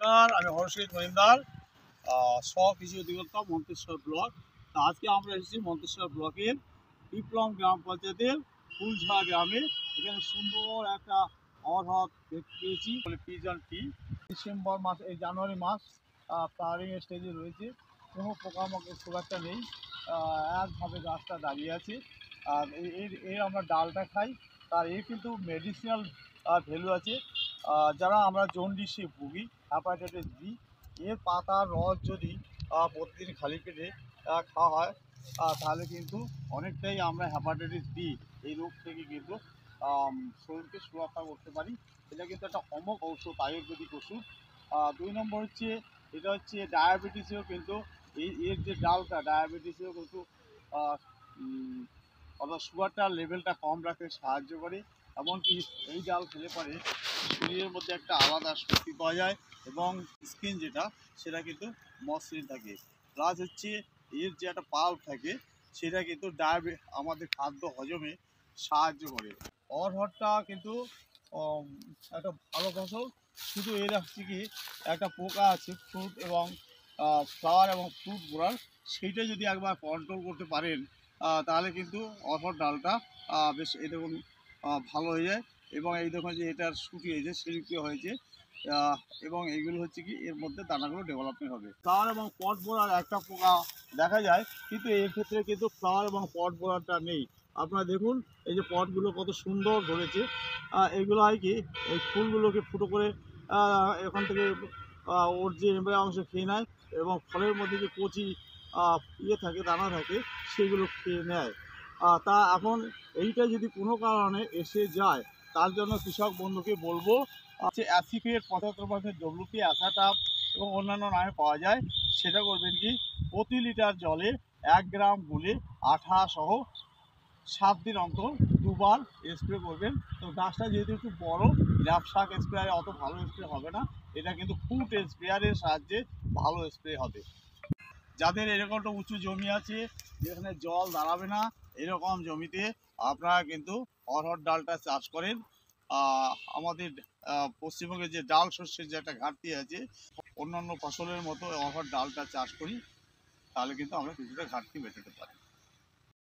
নমস্কার, আমি হর্ষিত মহিমদার, সহকৃষি অধিকর্তা মন্তেশ্বর ব্লক। তা আজকে আমরা এসেছি মন্তেশ্বর ব্লকের বিপ্লব গ্রাম পঞ্চায়েতের ফুলঝাড়া গ্রামে। এখানে সুন্দর একটা অরহর দেখতে পেয়েছি, পিজন টি। ডিসেম্বর মাস, এই জানুয়ারি মাস ফ্লাওয়ারিং স্টেজে রয়েছে, কোনো পোকামাকড় খুব একটা নেই, একভাবে গাছটা দাঁড়িয়ে আছে। আর এর আমরা ডালটা খাই, তার এর কিন্তু মেডিসিনাল ভ্যালু আছে। যারা আমরা জন্ডিসে ভুগি, হেপাটাইটিস বি, এর পাতার রস যদি প্রতিদিন খালি পেটে খাওয়া হয়, তাহলে কিন্তু অনেকটাই আমরা হেপাটাইটিস বি এই রোগ থেকে কিন্তু শরীরকে সুরক্ষা করতে পারি। এটা কিন্তু একটা অমোঘ ঔষধ, আয়ুর্বেদিক ওষুধ। 2 নম্বর হচ্ছে, এটা হচ্ছে ডায়াবেটিসেও কিন্তু এর যে ডালটা, ডায়াবেটিসেও কিন্তু অর্থাৎ সুগারটার লেভেলটা কম রাখতে সাহায্য করে। এমনকি এই ডাল খেলে পরে শরীরের মধ্যে একটা আলাদা শক্তি পাওয়া যায় এবং স্কিন যেটা, সেটা কিন্তু মসৃণ থাকে। প্লাস হচ্ছে এর যে একটা পাল্প থাকে, সেটা কিন্তু আমাদের খাদ্য হজমে সাহায্য করে। অরহরটা কিন্তু একটা ভালো ফসল, শুধু এর হচ্ছে কি একটা পোকা আছে ফ্রুট এবং ফ্লাওয়ার এবং ফ্রুট গোড়ার, সেইটা যদি একবার কন্ট্রোল করতে পারেন, তাহলে কিন্তু অরহর ডালটা বেশ এই দেখুন ভালো হয়ে যায়। এবং এই দেখুন যে এটার শুকিয়েছে, সিল্কি হয়েছে, এবং এইগুলো হচ্ছে কি এর মধ্যে দানাগুলো ডেভেলপমেন্ট হবে। ফ্লাওয়ার এবং পট বোরার একটা পোকা দেখা যায়, কিন্তু এর ক্ষেত্রে কিন্তু ফ্লাওয়ার এবং পট বোরারটা নেই। আপনারা দেখুন এই যে পটগুলো কত সুন্দর ধরেছে। এগুলো হয় কি, এই ফুলগুলোকে ফুটো করে এখান থেকে ওর যে এমব্রায় অংশ খেয়ে নেয় এবং ফলের মধ্যে যে কচি থাকে, দানা থাকে, সেগুলো খেয়ে নেয়। তা এখন এইটা যদি কোনো কারণে এসে যায়, তার জন্য কৃষক বন্ধুকে বলবো, অ্যাসিফেট 75% WP অ্যাসাটাপ এবং অন্যান্য নামে পাওয়া যায়। সেটা করবেন কি, প্রতি লিটার জলে 1 গ্রাম গুলে আঠা সহ 7 দিন অন্তর 2 বার স্প্রে করবেন। তো গাছটা যেহেতু একটু বড়, ল্যাপশাক স্প্রেয়ারে অত ভালো স্প্রে হবে না, এটা কিন্তু ফুট স্প্রেয়ারের সাহায্যে ভালো স্প্রে হবে। যাদের এরকম একটা উঁচু জমি আছে যেখানে জল দাঁড়াবে না, এরকম জমিতে আপনারা কিন্তু অরহর ডালটা চাষ করেন। আমাদের পশ্চিমবঙ্গে যে ডাল শস্যের যে একটা ঘাটতি আছে, অন্যান্য ফসলের মতো অরহর ডালটা চাষ করি, তাহলে কিন্তু আমরা কিছুটা ঘাটতি মেটাতে পারি।